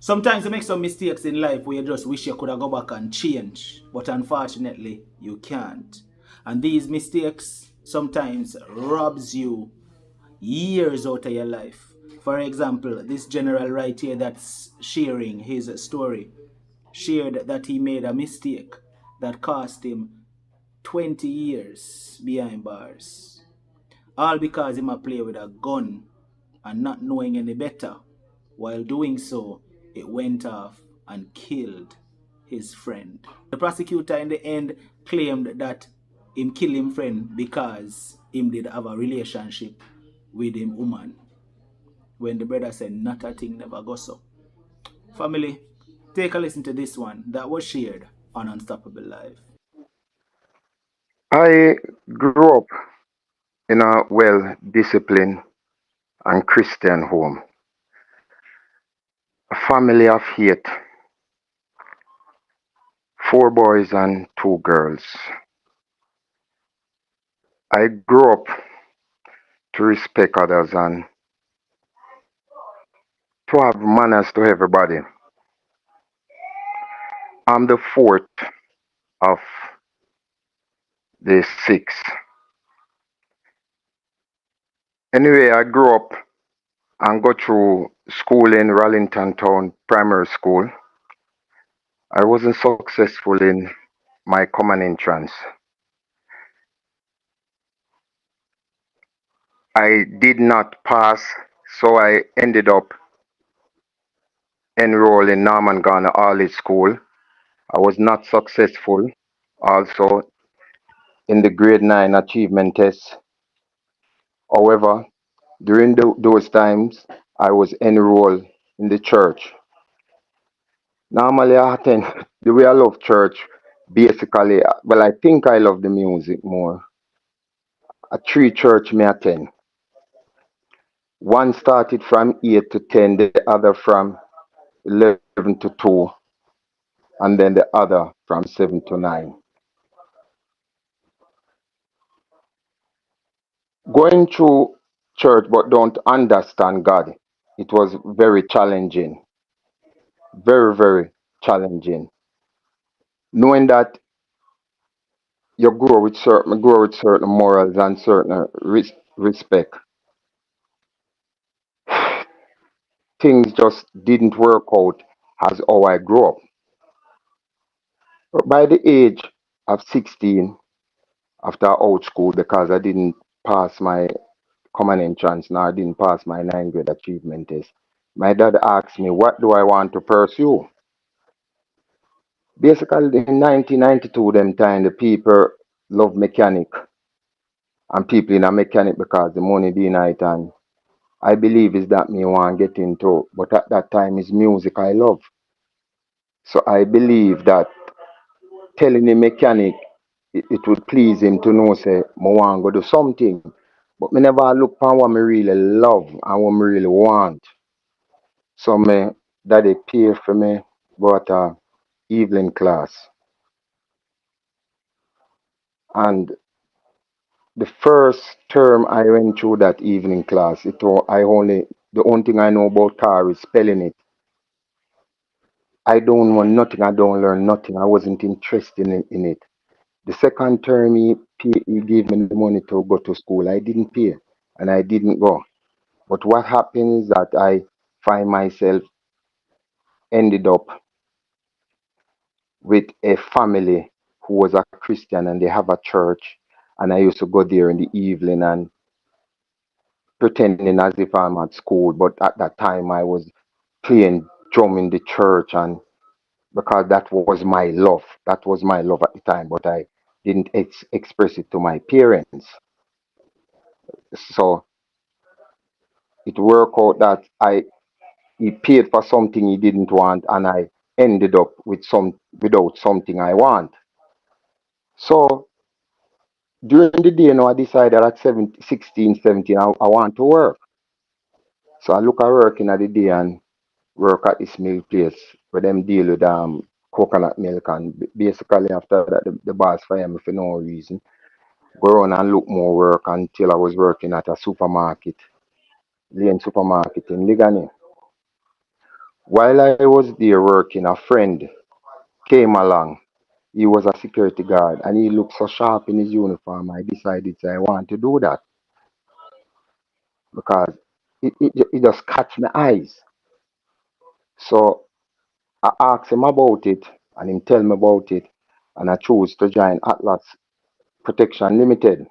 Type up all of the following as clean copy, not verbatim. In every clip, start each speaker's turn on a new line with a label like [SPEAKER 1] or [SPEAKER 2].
[SPEAKER 1] Sometimes you make some mistakes in life where you just wish you could have go back and change, but unfortunately you can't. And these mistakes sometimes robs you years out of your life. For example, this general right here that's sharing his story shared that he made a mistake that cost him 20 years behind bars. All because he might play with a gun and not knowing any better. While doing so, it went off and killed his friend. The prosecutor in the end claimed that him kill him friend because him did have a relationship with him woman. When the brother said not a thing never go so. Family, take a listen to this one that was shared on Unstoppable Live.
[SPEAKER 2] I grew up in a well disciplined and Christian home, a family of eight, four boys and two girls. I grew up to respect others and to have manners to everybody. I'm the fourth of the six. Anyway, I grew up and got through school in Rallington Town Primary School. I wasn't successful in my common entrance. I did not pass, so I ended up enrolled in Norman Garner Early School. I was not successful also in the grade 9 achievement test. However, during those times, I was enrolled in the church. Normally, I attend the way I love church. Basically, well, I think I love the music more. A three church me attend. One started from 8 to 10, the other from 11 to 2, and then the other from 7 to 9. Going through church but don't understand God, it was very challenging, very, very challenging. Knowing that you grow with certain morals and certain respect, things just didn't work out as how I grew up. But by the age of 16, after out school, because I didn't pass my common entrance, nor I didn't pass my 9th grade achievement test, my dad asked me, what do I want to pursue? Basically, in 1992, them time, the people love mechanic and people in a mechanic because the money being it, and I believe is that me want to get into, but at that time is music I love. So I believe that telling the mechanic it would please him to know say I want to go do something. But me never look for what me really love and what me really want. So me daddy pay for me about a evening class. And the first term I went through that evening class, the only thing I know about car is spelling it. I don't know nothing, I don't learn nothing. I wasn't interested in it. The second term he gave me the money to go to school. I didn't pay and I didn't go. But what happened is that I find myself ended up with a family who was a Christian and they have a church, and I used to go there in the evening and pretending as if I'm at school, but at that time I was playing drum in the church, and because that was my love. That was my love at the time, but I didn't express it to my parents. So it worked out that I he paid for something he didn't want, and I ended up with some without something I want. So during the day now I decided at 17, 16, 17, I want to work. So I look at working at the day and work at this milk place where them deal with coconut milk, and basically after that the boss fired me for no reason. Go around and look more work until I was working at a supermarket, Lane supermarket in Ligani. While I was there working, a friend came along. He was a security guard and he looked so sharp in his uniform. I decided I want to do that because it just catch my eyes. So I asked him about it and him tell me about it and I chose to join Atlas Protection Limited.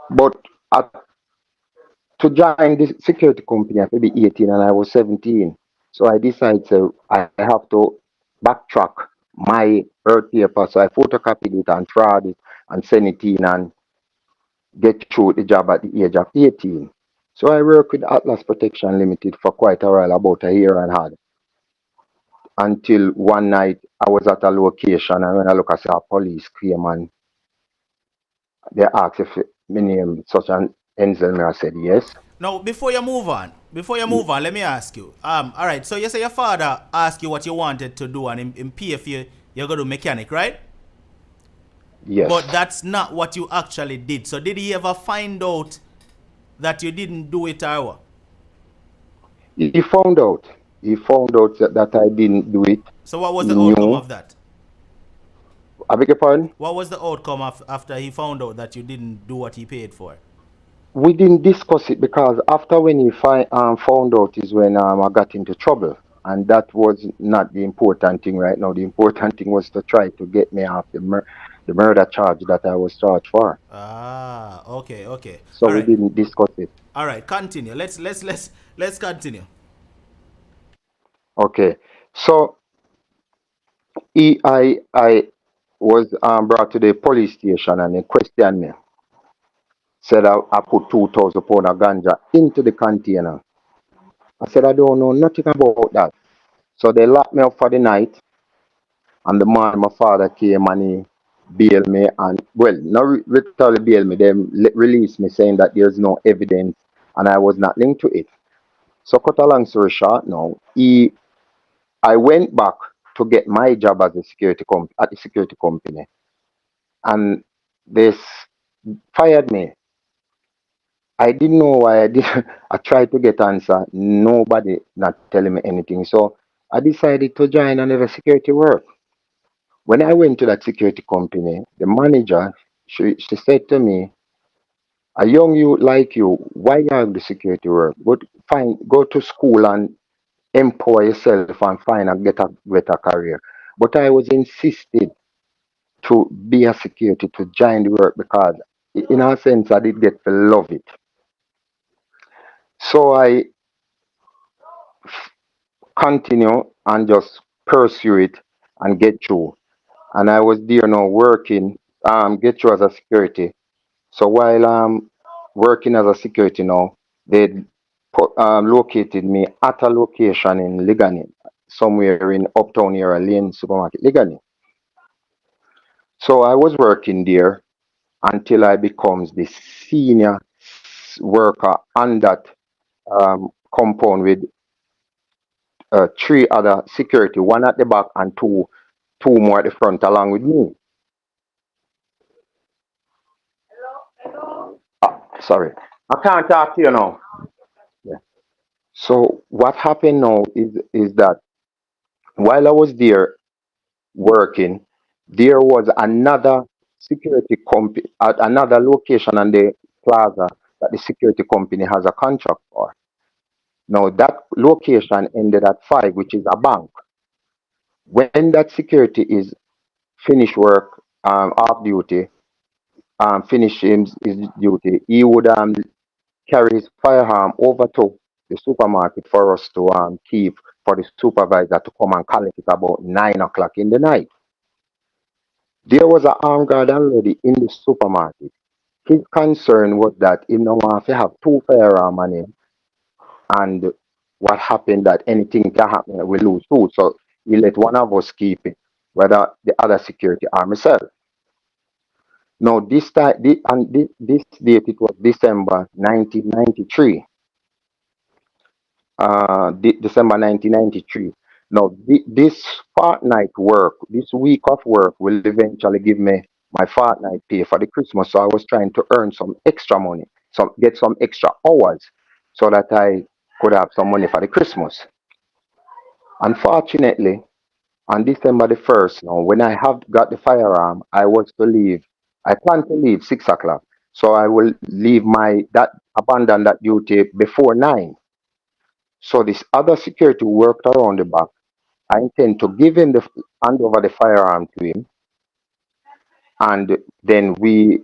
[SPEAKER 2] But to join this security company, I had to be 18 and I was 17. So I decided I have to backtrack my birth paper. So I photocopied it and fraud it and send it in and get through the job at the age of 18. So I worked with Atlas Protection Limited for quite a while, about a year and a half, until one night I was at a location and when I look, I saw police came and they asked if my name such an Enzelmer. I said yes.
[SPEAKER 1] Now, before you move on, let me ask you. All right. So you say your father asked you what you wanted to do, and in pay for you, you're gonna do mechanic, right? But
[SPEAKER 2] Yes.
[SPEAKER 1] that's not what you actually did. So did he ever find out that you didn't do it, or what?
[SPEAKER 2] He found out. He found out that I didn't do it.
[SPEAKER 1] So what was
[SPEAKER 2] He
[SPEAKER 1] the outcome
[SPEAKER 2] knew.
[SPEAKER 1] of that?
[SPEAKER 2] I beg your pardon?
[SPEAKER 1] What was the outcome after he found out that you didn't do what he paid for?
[SPEAKER 2] We didn't discuss it because after when he found out is when I got into trouble. And that was not the important thing right now. The important thing was to try to get me off the murder charge that I was charged for.
[SPEAKER 1] Ah, okay, okay.
[SPEAKER 2] So
[SPEAKER 1] All
[SPEAKER 2] we
[SPEAKER 1] right,
[SPEAKER 2] didn't discuss it.
[SPEAKER 1] all right. Continue. Let's continue.
[SPEAKER 2] Okay. So I was brought to the police station and they questioned me. Said I put 2,000 pounds of ganja into the container. I said I don't know nothing about that. So they locked me up for the night, and the morning my father came and he bailed me, and well, not literally bailed me. They released me saying that there's no evidence and I was not linked to it. So cut a long story short, now I went back to get my job as a at the security company, and they fired me. I didn't know why I did. I tried to get answer. Nobody not telling me anything. So I decided to join another security work. When I went to that security company, the manager, she said to me, a young youth like you, why you have the security work? Go to school and empower yourself and find and get a better career. But I was insisted to be a security to join the work because in a sense I did get to love it. So I continue and just pursue it and get through. And I was there now working, get through as a security. So while I'm working as a security now, they located me at a location in Ligani, somewhere in Uptown here, Lane Supermarket, Ligani. So I was working there until I becomes the senior worker on that compound with three other security, one at the back and two more at the front along with me. Sorry, I can't talk to you now. Yeah. So what happened now is that while I was there working, there was another security company at another location on the plaza that the security company has a contract for. Now that location ended at 5, which is a bank. When that security is finished work, off duty, finish his duty, he would carry his firearm over to the supermarket for us to keep for the supervisor to come and collect it about 9 o'clock in the night. There was an armed guard already in the supermarket. His concern was that he no want to have two firearms on him, and what happened that anything can happen, we lose two. So he let one of us keep it, whether the other security or myself. Now this time, this date, it was December 1993. December 1993. Now, this fortnight work, this week of work will eventually give me my fortnight pay for the Christmas. So I was trying to earn some extra money, get some extra hours so that I could have some money for the Christmas. Unfortunately, on December the 1st, now, when I have got the firearm, I was to leave. I plan to leave 6 o'clock. So I will leave my that abandon that duty before 9. So this other security worked around the back. I intend to give him the hand over the firearm to him, and then we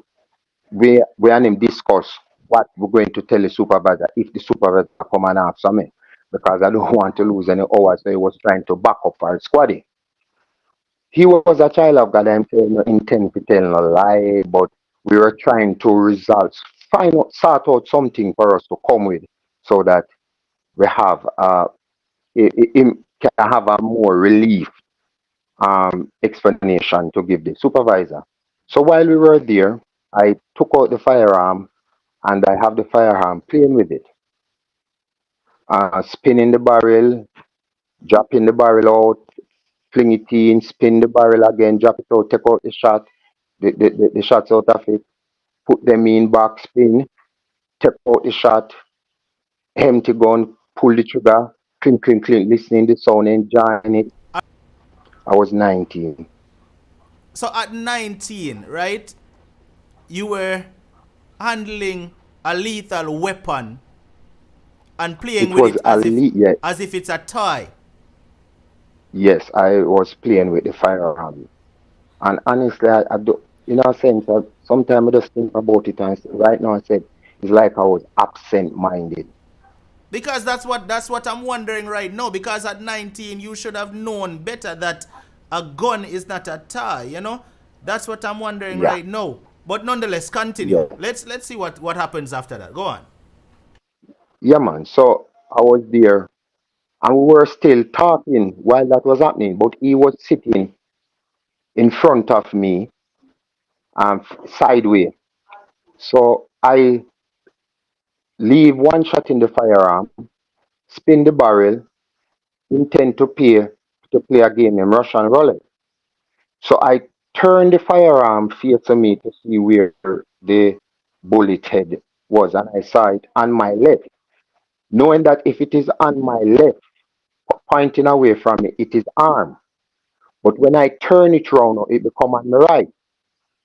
[SPEAKER 2] and him discuss what we're going to tell the supervisor if the supervisor come and answer me, because I don't want to lose any hours. So he was trying to back up for his squaddy. He was a child of God. I'm saying no intent to tell no lie, but we were trying to result, sort out something for us to come with, so that we have him can have a more relief explanation to give the supervisor. So while we were there, I took out the firearm and I have the firearm playing with it, spinning the barrel, dropping the barrel out, fling it in, spin the barrel again, drop it out, take out the shot, the shots out of it, put them in back, spin, take out the shot, empty gun, pull the trigger, clink, clink, clink, listening the sound, enjoying it. I was 19.
[SPEAKER 1] So at 19, right, you were handling a lethal weapon and playing
[SPEAKER 2] It
[SPEAKER 1] with
[SPEAKER 2] was
[SPEAKER 1] it
[SPEAKER 2] a yeah,
[SPEAKER 1] as if it's a toy.
[SPEAKER 2] yes, I was playing with the firearm. And honestly, I do, in a sense, sometimes I just think about it and right now I said, it's like I was absent minded.
[SPEAKER 1] Because that's what I'm wondering right now. Because at 19, you should have known better that a gun is not a toy. That's what I'm wondering
[SPEAKER 2] Yeah,
[SPEAKER 1] right now. But nonetheless, continue.
[SPEAKER 2] yeah.
[SPEAKER 1] Let's see what happens after that. Go on.
[SPEAKER 2] Yeah, man. So I was there and we were still talking while that was happening, but he was sitting in front of me, sideways. So I leave one shot in the firearm, spin the barrel, intend to play a game in Russian roulette. So I turn the firearm facing me to see where the bullet head was, and I saw it on my left, knowing that if it is on my left, pointing away from me, it is armed. But when I turn it round, it become on the right.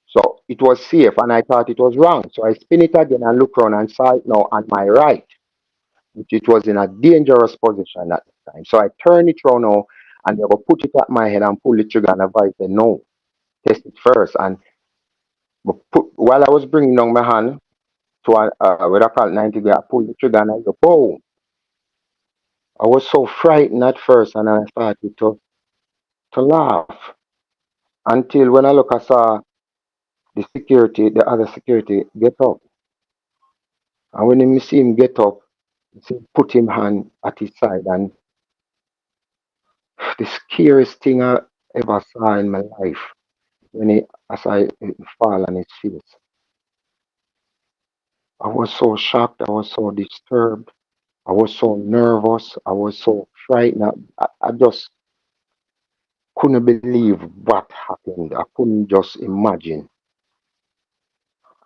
[SPEAKER 2] So it was safe, and I thought it was wrong. So I spin it again and look around and saw it now on my right, which it was in a dangerous position at the time. So I turn it round now, and they will put it at my head and pull the trigger, and I said, no, test it first. And while I was bringing down my hand to what I call 90 degree, I pulled the trigger and I go, boom. I was so frightened at first, and I started to laugh until when I look, I saw the other security get up. And when he see him get up, he see put him hand at his side. And the scariest thing I ever saw in my life, when I saw it fall on his face. I was so shocked, I was so disturbed, I was so nervous, I was so frightened. I just couldn't believe what happened. I couldn't just imagine.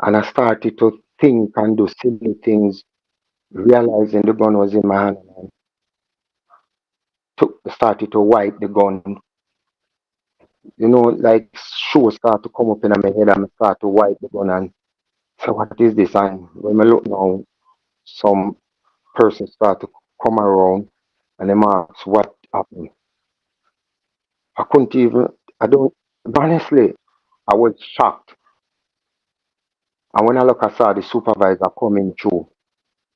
[SPEAKER 2] And I started to think and do silly things, realizing the gun was in my hand. And started to wipe the gun. Like shoes start to come up in my head and I start to wipe the gun and say, what is this? And when I look now, some person start to come around and they ask what happened. I couldn't even, I don't, honestly, I was shocked. And when I look, I saw the supervisor coming through.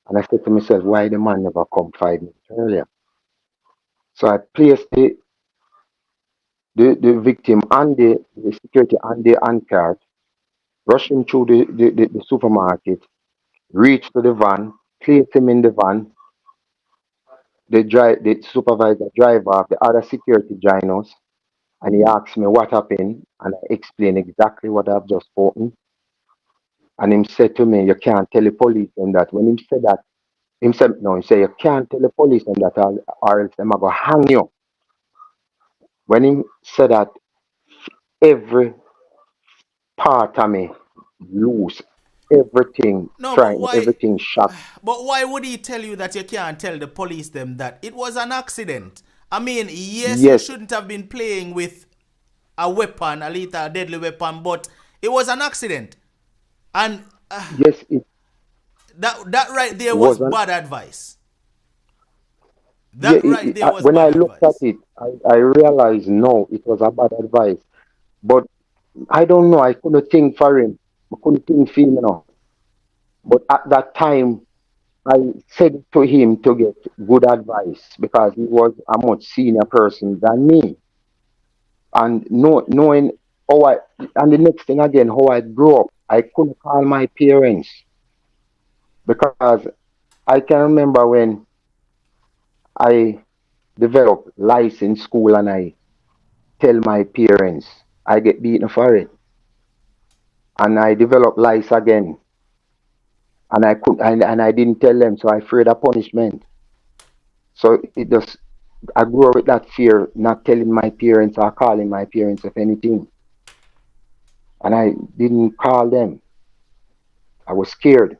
[SPEAKER 2] And I said to myself, why the man never come 5 minutes earlier? So I placed the victim and the security and the handcart, rushed him through the supermarket, reached to the van, placed him in the van. The supervisor drive off, the other security joined us, and he asked me what happened, and I explained exactly what I've just spoken. And him said to me, you can't tell the police them that. When he said that, him said, no, he said, you can't tell the police them that or else them are going to hang you. When he said that, every part of me loose. everything
[SPEAKER 1] No, but
[SPEAKER 2] frightened,
[SPEAKER 1] why?
[SPEAKER 2] everything shocked.
[SPEAKER 1] But why would he tell you that you can't tell the police them that it was an accident? I mean, yes, you
[SPEAKER 2] Yes,
[SPEAKER 1] shouldn't have been playing with a weapon, a lethal, deadly weapon, but it was an accident, and
[SPEAKER 2] yes, it
[SPEAKER 1] that right there was
[SPEAKER 2] wasn't.
[SPEAKER 1] bad advice.
[SPEAKER 2] Yeah,
[SPEAKER 1] That right there was
[SPEAKER 2] when
[SPEAKER 1] bad
[SPEAKER 2] I looked at
[SPEAKER 1] advice.
[SPEAKER 2] it, I realized no, it was a bad advice. But I don't know, I couldn't think for him. I couldn't think for him, you know. But at that time, I said to him to get good advice because he was a much senior person than me. And knowing how I, and the next thing again, how I grew up, I couldn't call my parents because I can remember when I developed lice in school and I tell my parents, I get beaten for it. And I developed lice again. And I didn't tell them, so I feared a punishment. So it just I grew up with that fear, not telling my parents or calling my parents of anything. And I didn't call them. I was scared.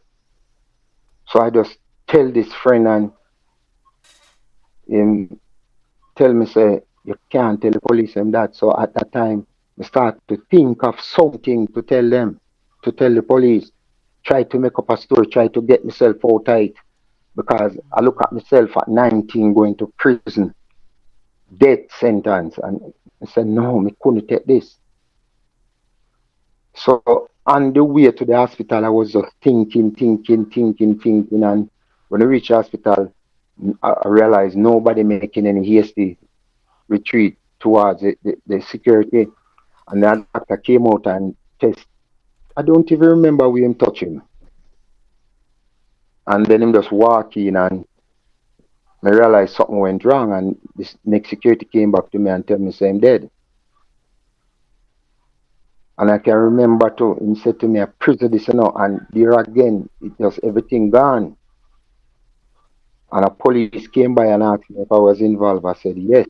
[SPEAKER 2] So I just tell this friend and him tell me say you can't tell the police them that. So at that time I start to think of something to tell them, to tell the police. Try to make up a story, try to get myself out tight because I look at myself at 19 going to prison, death sentence, and I said no, me couldn't take this. So on the way to the hospital, I was just thinking, and when I reached the hospital, I realized nobody making any hasty retreat towards the security, and the doctor came out and test. I don't even remember we him touching, and then him just walk in, and I realized something went wrong, and this next security came back to me and tell me say I'm dead. And I can remember too, him said to me, I prison this, and there again, it just everything gone. And a police came by and asked me if I was involved. I said yes.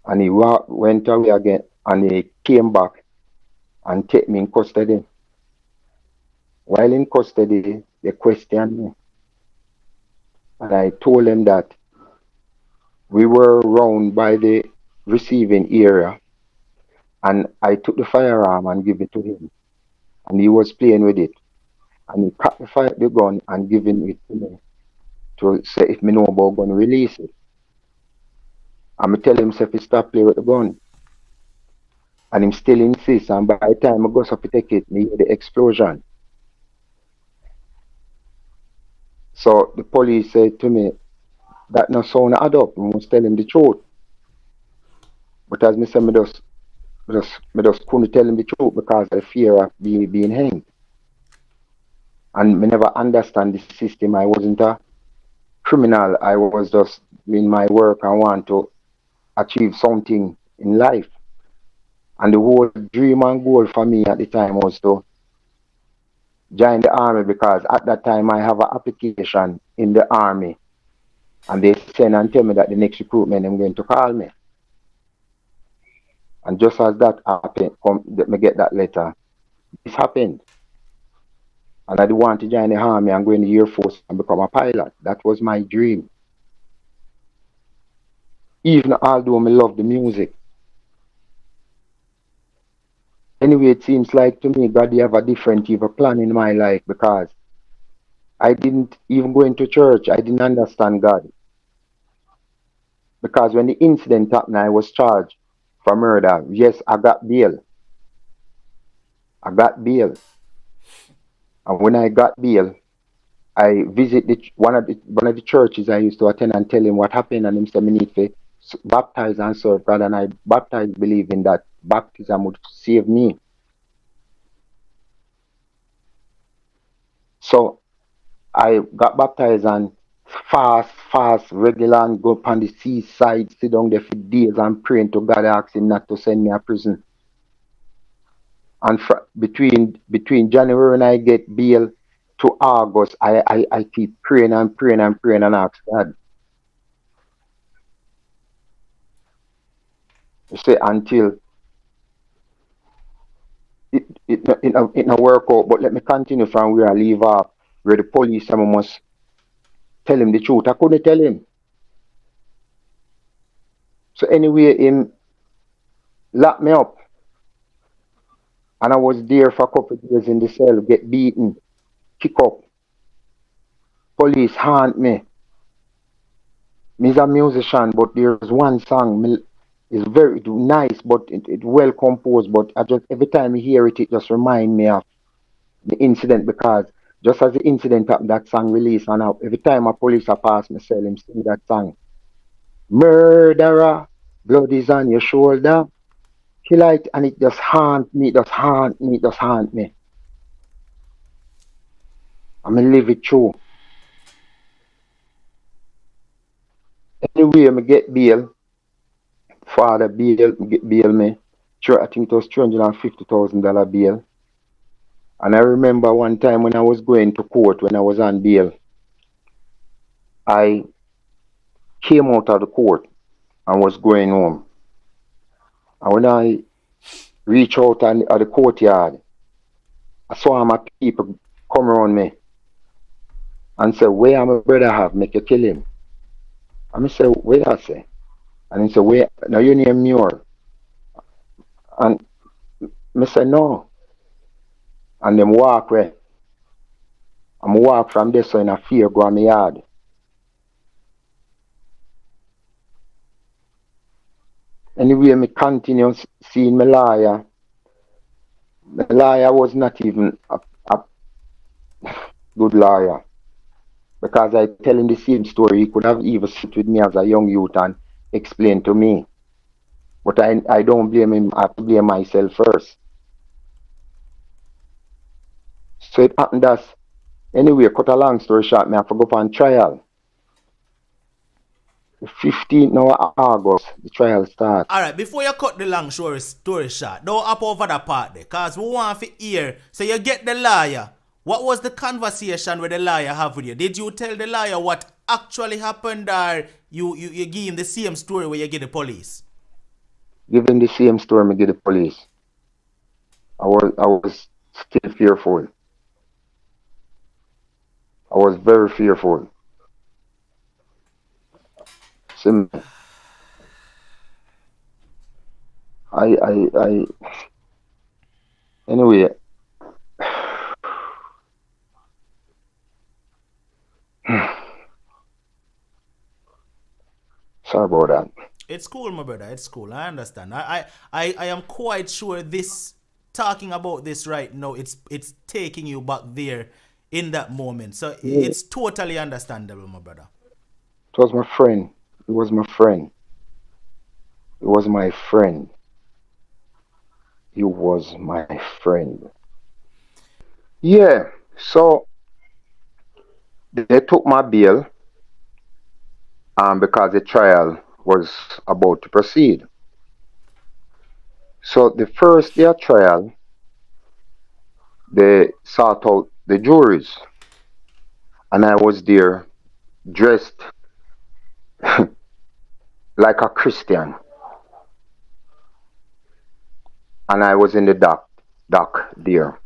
[SPEAKER 2] And he went away again and he came back and take me in custody. While in custody, they questioned me. And I told them that we were around by the receiving area and I took the firearm and give it to him. And he was playing with it. And he cut the gun and giving it to me to say if me know about gun, release it. And me tell him if he stop playing with the gun. And him still insists. And by the time I goes up to take it, me hear the explosion. So the police said to me, that no sound add up. I must tell him the truth. But as me say, me just couldn't tell him the truth because of the fear of being hanged. And me never understand the system. I wasn't a criminal. I was just doing my work and want to achieve something in life. And the whole dream and goal for me at the time was to join the army because at that time I have an application in the army and they send and tell me that the next recruitment I'm going to call me. And just as that happened, let me get that letter. This happened. And I want to join the army and go in the Air Force and become a pilot. That was my dream. Even although I love the music. Anyway, it seems like to me God have a different even plan in my life because I didn't even go into church. I didn't understand God. Because when the incident happened, I was charged for murder. Yes, I got bail. I got bail. And when I got bail, I visit one of the churches I used to attend and tell him what happened, and him said me need to baptize and serve God, and I baptized believing that baptism would save me. So I got baptized and fast, regular, and go up on the seaside, sit down there for days and praying to God, asking not to send me a prison. And between January when I get bail to August, I keep praying and ask God. You see, until it not work out. But let me continue from where I leave off, where the police I must tell him the truth. I couldn't tell him. So anyway, him locked me up, and I was there for a couple of days in the cell, get beaten, kick up, police haunt me. Me's a musician, but there's one song is very nice, but it well composed. But I just every time I hear it, it just remind me of the incident because just as the incident happened, that song released, and every time a police a pass me, cell, him sing that song. Murderer, blood is on your shoulder. He like, and it just haunt me, it just haunt me, it just haunt me. I'm gonna live it through. Anyway, me get bail. Father bail me. Sure, I think it was $350,000 bail. And I remember one time when I was going to court when I was on bail, I came out of the court and was going home. And when I reached out at the courtyard, I saw my people come around me and say, where my brother have, make you kill him. And I said, where I say? And he said, where, now you name Muir. And I said, no. And them walk where. I'm walk from there so in a fear go on my yard. Anyway, me continue seeing my lawyer. The lawyer was not even a good lawyer. Because I tell him the same story. He could have even sit with me as a young youth and explain to me. But I don't blame him. I have to blame myself first. So it happened that, anyway, cut a long story short, me have to go on trial. The 15th of August, the trial starts.
[SPEAKER 1] Alright, before you cut the long story short, don't hop over that part there, cause we want to hear. So you get the lawyer. What was the conversation with the lawyer have with you? Did you tell the lawyer what actually happened, or you give him the same story where you get the police?
[SPEAKER 2] Give him the same story me give the police. I was still fearful. I was very fearful. So I anyway. Sorry about that.
[SPEAKER 1] It's cool, my brother. It's cool. I understand. I am quite sure this talking about this right now. It's taking you back there in that moment. So
[SPEAKER 2] Yeah.
[SPEAKER 1] it's totally understandable, my brother.
[SPEAKER 2] It was my friend. It was my friend. It was my friend. He was my friend. Yeah. So they took my bail because the trial was about to proceed. So the first day of trial, they sought out the juries, and I was there dressed like a Christian, and I was in the dock there,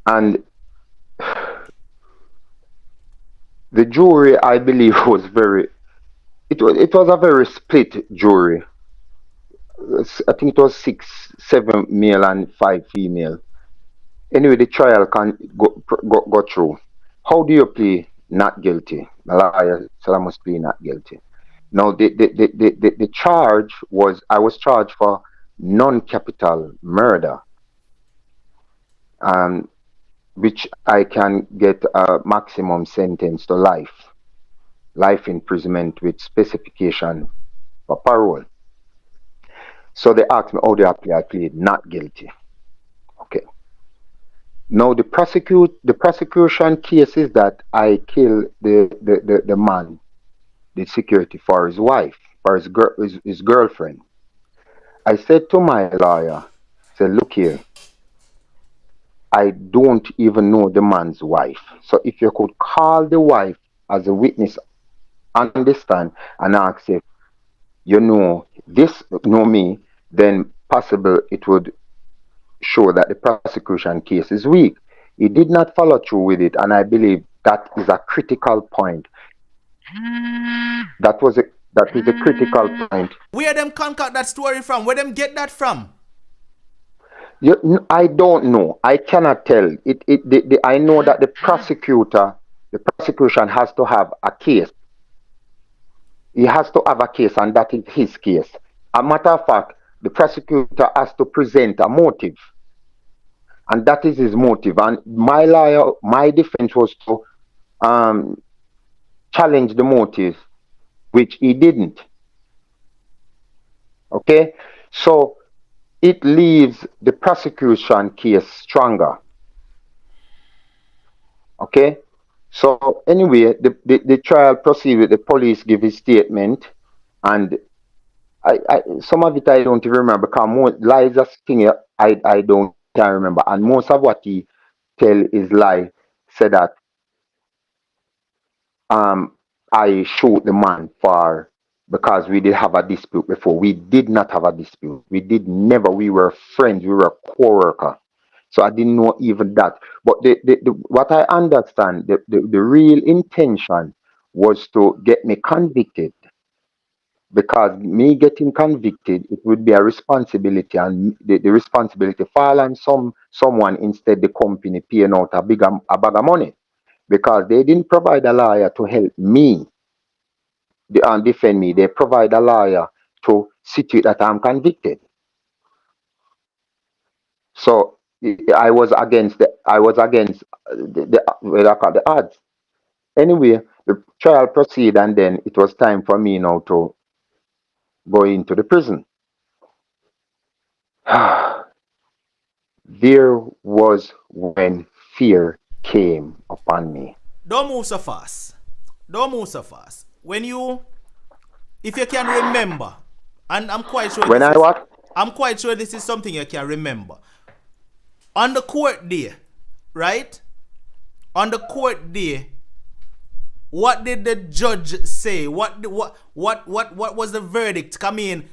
[SPEAKER 2] and the jury I believe was very. It was a very split jury. I think it was 7 male and 5 female. Anyway, the trial can go through. How do you plea not guilty? The lawyer said I must plead not guilty. Now, the charge was I was charged for non-capital murder, um, which I can get a maximum sentence to life imprisonment with specification for parole. So they asked me, how do I plead? I plead not guilty. Okay. Now the prosecution case is that I killed the man, the security for his wife, for his girlfriend. I said to my lawyer, I said, look here, I don't even know the man's wife. So if you could call the wife as a witness, understand, and ask if you know me, then possible it would show that the prosecution case is weak. He did not follow through with it, and I believe that is a critical point. That was a that is a critical point.
[SPEAKER 1] Where them concoct that story from? Where them get that from?
[SPEAKER 2] I don't know. I cannot tell. I know that the prosecution has to have a case. He has to have a case, and that is his case. A matter of fact, the prosecutor has to present a motive, and that is his motive. And my defense was to um, challenge the motive, which he didn't. Okay, so it leaves the prosecution case stronger. Okay, so anyway, the trial proceeded. The police give his statement, and some of it I don't even remember because most lies are thing I don't can remember, and most of what he tell is lie. Said that um I shoot the man for because we did have a dispute before. We did not have a dispute. We did never. We were friends. We were co-worker. So I didn't know even that. But what I understand, the real intention was to get me convicted, because me getting convicted, it would be a responsibility, and the responsibility fall on someone instead the company paying out a bag of money, because they didn't provide a lawyer to help me and defend me. They provide a lawyer to see that I'm convicted. So I was against what I call the odds. Anyway, the trial proceeded, and then it was time for me now to go into the prison. There was when fear came upon me.
[SPEAKER 1] Don't move so fast. Don't move so fast. If you can remember, and I'm quite sure
[SPEAKER 2] When I what?
[SPEAKER 1] I'm quite sure this is something you can remember. On the court day, right? On the court day, what did the judge say? What was the verdict? Come in,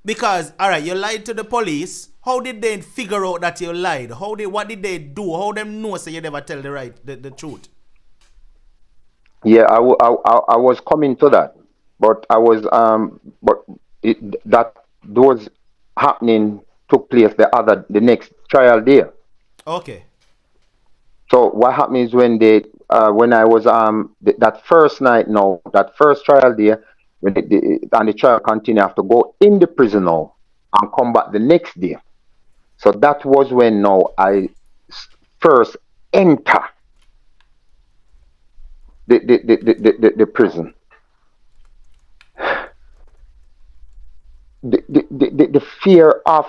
[SPEAKER 1] because all right, you lied to the police. How did they figure out that you lied? What did they do? How them know so you never tell the truth?
[SPEAKER 2] Yeah, I was coming to that, but that those happening took place the next trial day.
[SPEAKER 1] Okay.
[SPEAKER 2] So what happened is when I was that first night now, that first trial day, when and the trial continued, I have to go in the prison now and come back the next day. So that was when now I first enter the prison. The fear of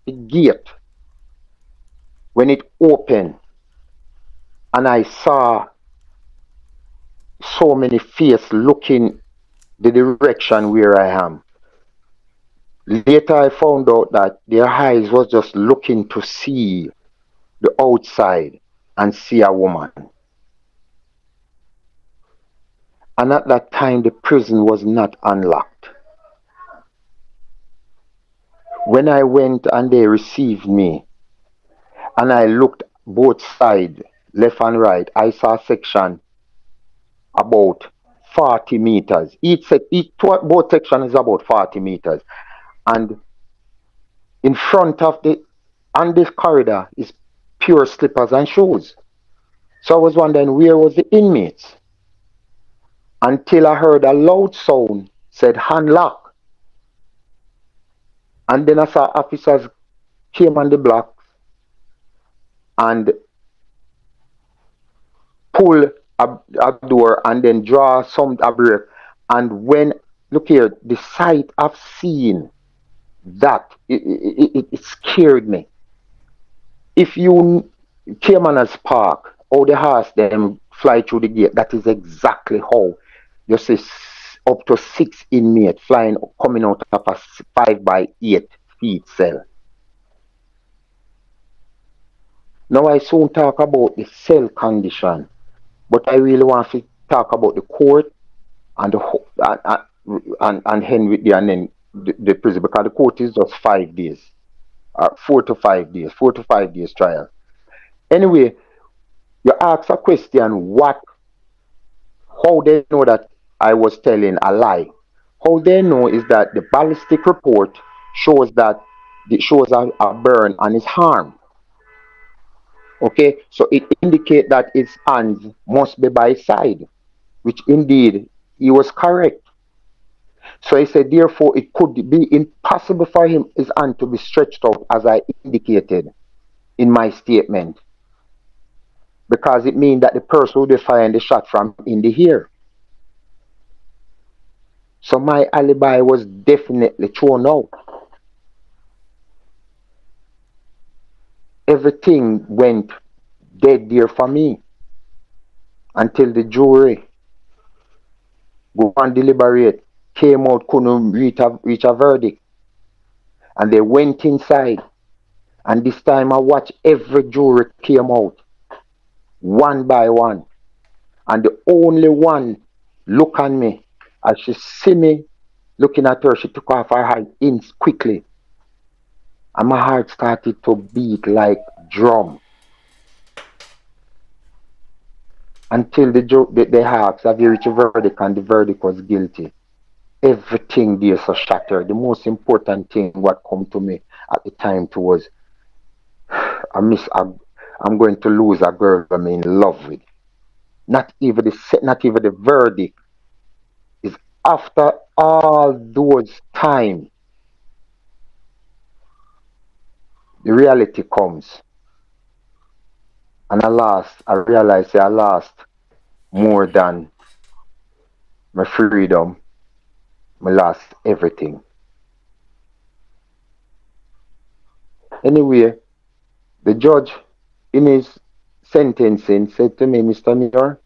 [SPEAKER 2] the gate when it opened, and I saw so many faces looking the direction where I am. Later I found out that their eyes was just looking to see the outside and see a woman. And at that time the prison was not unlocked. When I went and they received me, and I looked both sides, left and right, I saw a section about 40 meters. Both sections is about 40 meters. And in front of on this corridor is pure slippers and shoes. So I was wondering where was the inmates, until I heard a loud sound said hand lock. And then I saw officers came on the block and pull a door and then draw a break. And when, look here, the sight I've seen, that it scared me. If you came on as park, how the horse them fly through the gate, that is exactly how you see up to 6 inmates coming out of a 5 by 8 feet cell. Now I soon talk about the cell condition, but I really want to talk about the court and and Henry there, and then the prison because the court is just 5 days, 4 to 5 days, 4 to 5 days trial. Anyway, you ask a question, how they know that I was telling a lie? How they know is that the ballistic report shows that it shows a burn on his arm. Okay, so it indicates that his hands must be by his side, which indeed he was correct. So he said, therefore, it could be impossible for him his hand to be stretched out as I indicated in my statement, because it means that the person would be firing the shot from in the ear. So my alibi was definitely thrown out. Everything went dead there for me until the jury go and deliberate, came out, couldn't reach a verdict, and they went inside. And this time I watched every jury came out one by one, and the only one look on me as she see me looking at her. She took off her hat in quickly, and my heart started to beat like drum until they asked, "Have you reached a verdict?" And the verdict was guilty. Everything there so shattered. The most important thing what come to me at the time to was I'm going to lose a girl I'm in love with. Not even the verdict is after all those time. The reality comes, and I realized I lost more than my freedom. I lost everything. Anyway, the judge in his sentencing said to me, Mr. Miller,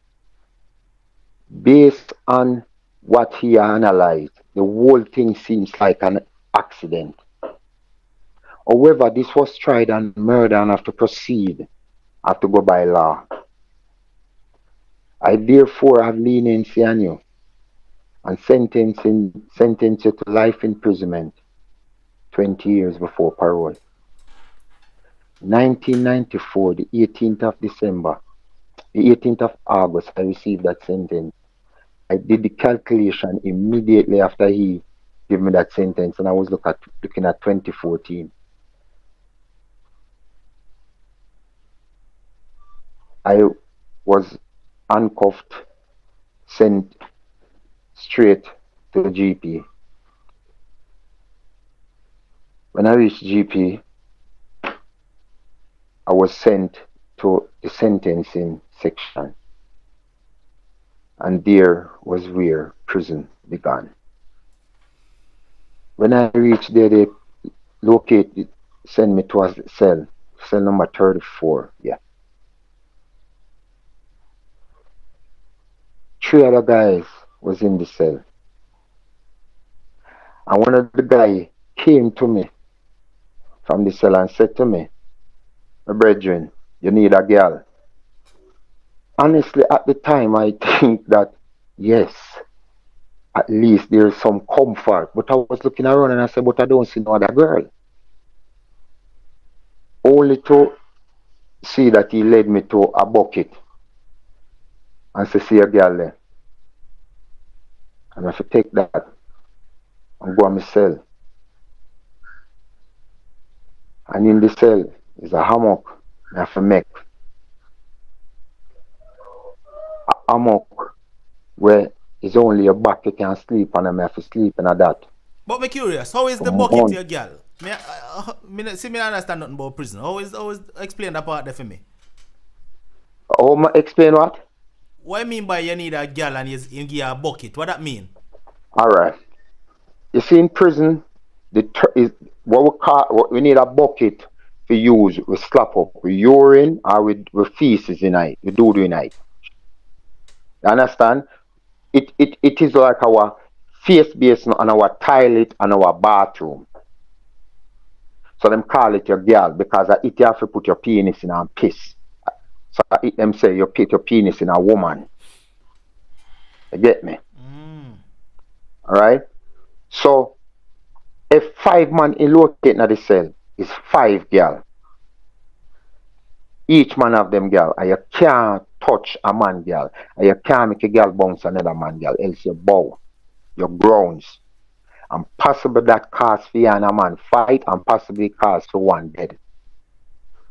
[SPEAKER 2] based on what he analyzed, the whole thing seems like an accident. However, this was tried on murder and have to proceed, have to go by law. I therefore have leniency on you and sentence you to life imprisonment, 20 years before parole. 1994, the 18th of December, the 18th of August, I received that sentence. I did the calculation immediately after he gave me that sentence, and I was looking at 2014. I was handcuffed, sent straight to the GP. When I reached GP, I was sent to the sentencing section, and there was where prison began. When I reached there, they send me to a cell number 34. Yeah. 3 other guys was in the cell, and one of the guys came to me from the cell and said to me, "My brethren, you need a girl." Honestly, at the time, I think that yes, at least there's some comfort. But I was looking around and I said, "But I don't see no other girl." Only to see that he led me to a bucket and say, "See a girl there." And I have to take that and go on my cell. And in the cell is a hammock. I have to make a hammock where it's only your back you can sleep, and I have to sleep in that.
[SPEAKER 1] But me curious, how is
[SPEAKER 2] For
[SPEAKER 1] the bucket
[SPEAKER 2] months.
[SPEAKER 1] your girl? Me understand nothing about prison. How is explain that part there for me?
[SPEAKER 2] Oh, explain what?
[SPEAKER 1] What I mean by you need a girl and you give her a bucket? What that mean?
[SPEAKER 2] All right. You see, in prison, is what we need a bucket to use. We slap up with urine or with feces in it, we do in it. You understand? It is like our face basin and our toilet and our bathroom. So them call it your girl because it you have to put your penis in and piss. So it them say you put your penis in a woman. You get me? Alright? So If 5 man in locating at the cell, is 5 girl. Each man of them girl. And you can't touch a man girl. And you can't make a girl bounce another man girl. Else you bow. You groans. And possibly that cause for you and a man fight and possibly cause for one dead.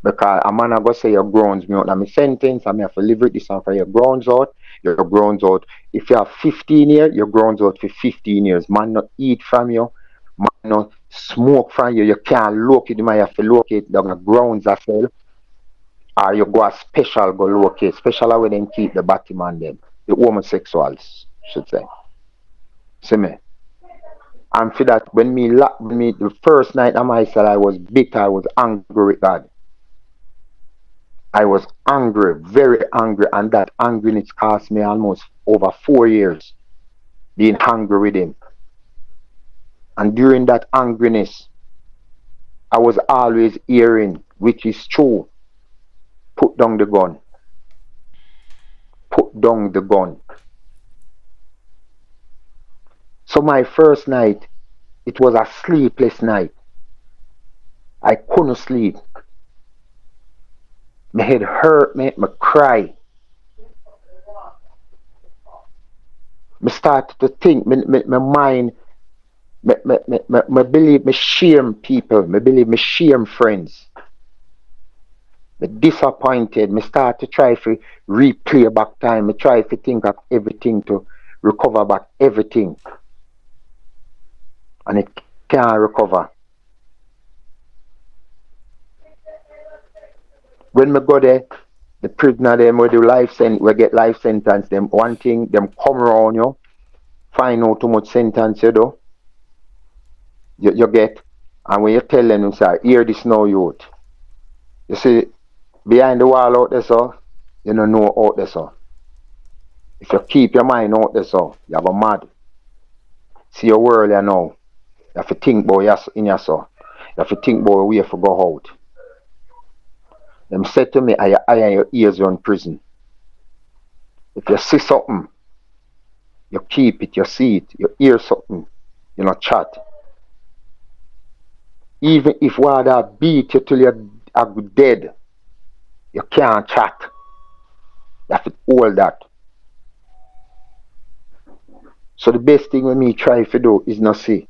[SPEAKER 2] Because a man a go say your grounds me out. Now my sentence, I may have to live with this one for your grounds out. Your grounds out. If you have 15 years, your grounds out for 15 years. Man not eat from you. Man not smoke from you. You can't locate. You might have to locate down the grounds as well. Or you go a special go locate. Special where them keep the batty man them. The homosexuals, should say. See me? And for that, when me the first night of my cell, I was bitter, I was angry with God. I was angry, very angry, and that angriness cost me almost over 4 years being angry with him. And during that angriness, I was always hearing, which is true, put down the gun. Put down the gun. So my first night, it was a sleepless night. I couldn't sleep. My head hurt me, I cry. I started to think, my mind, I believe me shame people, I believe me shame friends. Me disappointed. Me start to try to replay back time. Me try to think of everything to recover back everything. And it can't recover. When me go there, the prisoner them we do we get life sentence them. One thing, them come around you, find out too much sentence you do, you get, and when you tell them, you say, hear this now, youth. You see, behind the wall out there, so, you don't know out there, so. If you keep your mind out there, so, you go mad. See your world you now. You have to think about your in your soul. You have to think about where you have to go out. Them said to me, I and your ears are in prison. If you see something, you keep it, you see it, you hear something, you not chat. Even if one beat you till you are dead, you can't chat. You have to hold that. So the best thing with me try to do is not see.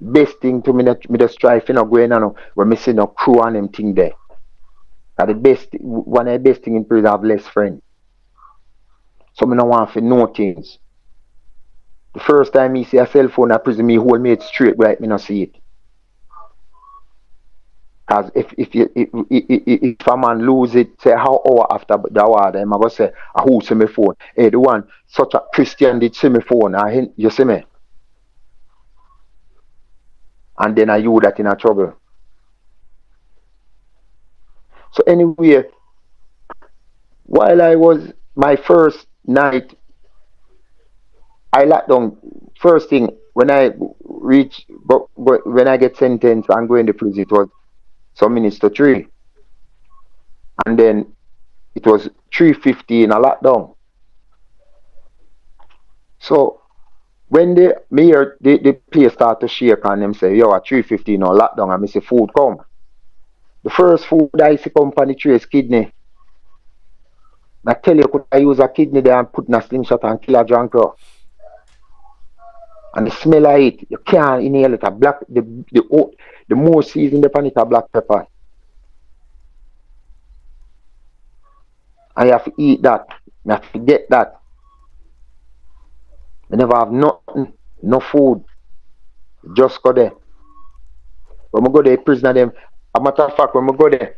[SPEAKER 2] Best thing to me that me just try to not go in and when me see no crew and them thing there. And the best one of the best thing in prison have less friends. So me no want to know things. The first time me see a cell phone in prison, me hold me it straight right, me not see it. Cause if a man lose it, say how hour after the hour, then I go say, who see me phone? Hey, the one such a Christian did see me phone, you see me? And then I you that in a trouble. So anyway, while I was my first night, I locked down. First thing when I reach, when I get sentenced and go in the prison, it was some minutes to 3, and then it was 3:15 a lockdown. So when the place start to shake and them say, yo, at 3:15 or lockdown, and me say food come. The first food I see come on the tray is kidney. I tell you, could I use a kidney there and put in a slingshot and kill a junker? And the smell of it, you can't inhale it. A black, the more seasoned upon it, a black pepper. And you have to eat that. You have to get that. You never have nothing, no food. Just go there. When I go there, prisoner them, a matter of fact, when I go there,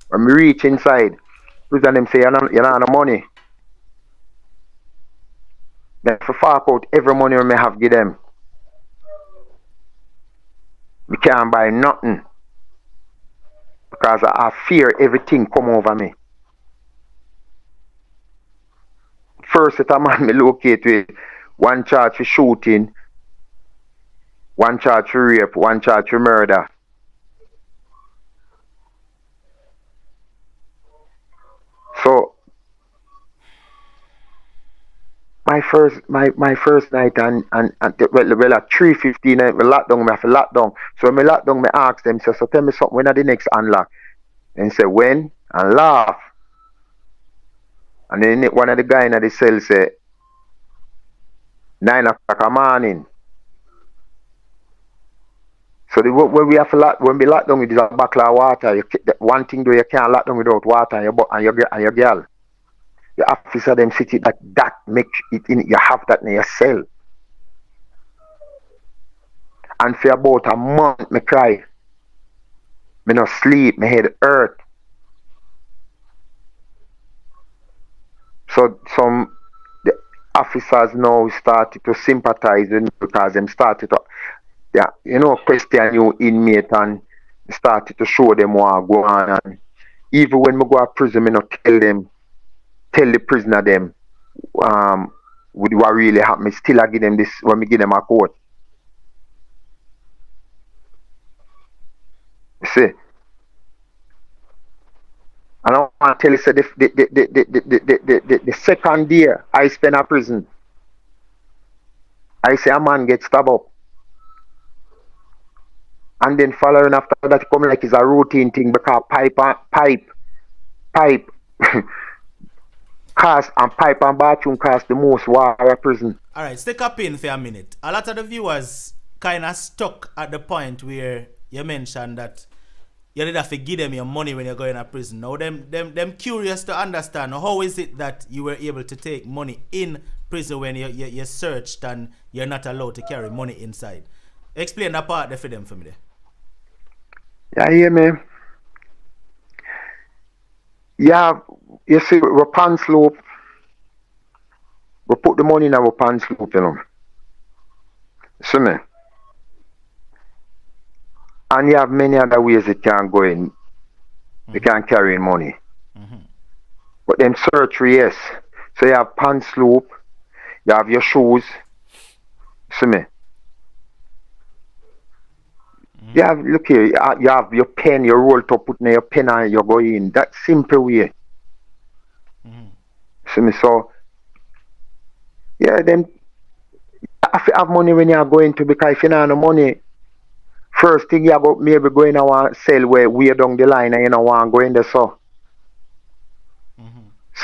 [SPEAKER 2] when I reach inside, prisoner them say, you don't have no money. Then for fork out every money I may have give them. We can't buy nothing. Because I fear everything come over me. First set a man me locate with one charge for shooting, one charge for rape, one charge for murder. So my first night and well at 3:15 we lock down, me have to lock down. So when me lock down, me ask them, so tell me something, when are the next unlock? And say when, and laugh. And then one of the guy in the cell say 9 o'clock a morning. So when we have to lock, when we lock down with a bottle of water, one thing though you can't lock down without water and your girl. The officer them city that make it in, you have that in your cell. And for about a month me cry. Me no sleep, my head hurt. So the officers now started to sympathize with me because them started to question you inmate and started to show them what go on. And even when me go to prison, me not tell the prisoner them with what really happened. Still I give them this when me give them a court. You see? And I want to tell you, say the second year I spent in prison, I say a man get stabbed up. And then following after that, it come like it's a routine thing because pipe cost and pipe and bathroom cost the most water prison.
[SPEAKER 1] Alright, stick up in for a minute. A lot of the viewers kind of stuck at the point where you mentioned that you did have to give them your money when you're going to prison. Now, them curious to understand how is it that you were able to take money in prison when you're searched and you're not allowed to carry money inside. Explain that part there for them for me there.
[SPEAKER 2] Yeah, hear me. Yeah, you see, we pants loop. We put the money in our pants loop, you know. See me? And you have many other ways it can go in. You can carry in money. But them search yes. So you have pants loop, you have your shoes. See me? You have, look here, you have your pen, you roll to put in your pen and you go in. That simple way. See me? So, yeah, then if you have money when you are going to, because if you don't have no money, first thing you go maybe go in a cell where way down the line and you don't want to go in there. So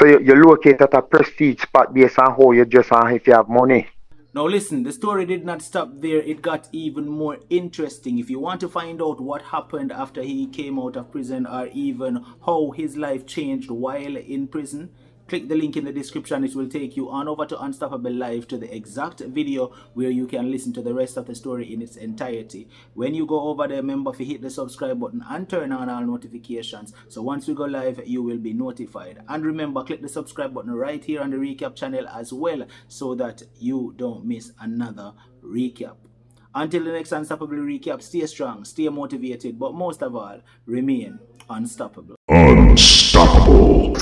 [SPEAKER 2] you locate at a prestige spot based on how you dress and if you have money.
[SPEAKER 1] Now listen, the story did not stop there. It got even more interesting. If you want to find out what happened after he came out of prison or even how his life changed while in prison, click the link in the description. It will take you on over to Unstoppable Live to the exact video where you can listen to the rest of the story in its entirety. When you go over there, remember to hit the subscribe button and turn on all notifications. So once we go live, you will be notified. And remember, click the subscribe button right here on the recap channel as well so that you don't miss another recap. Until the next Unstoppable recap, stay strong, stay motivated, but most of all, remain unstoppable.
[SPEAKER 3] Unstoppable.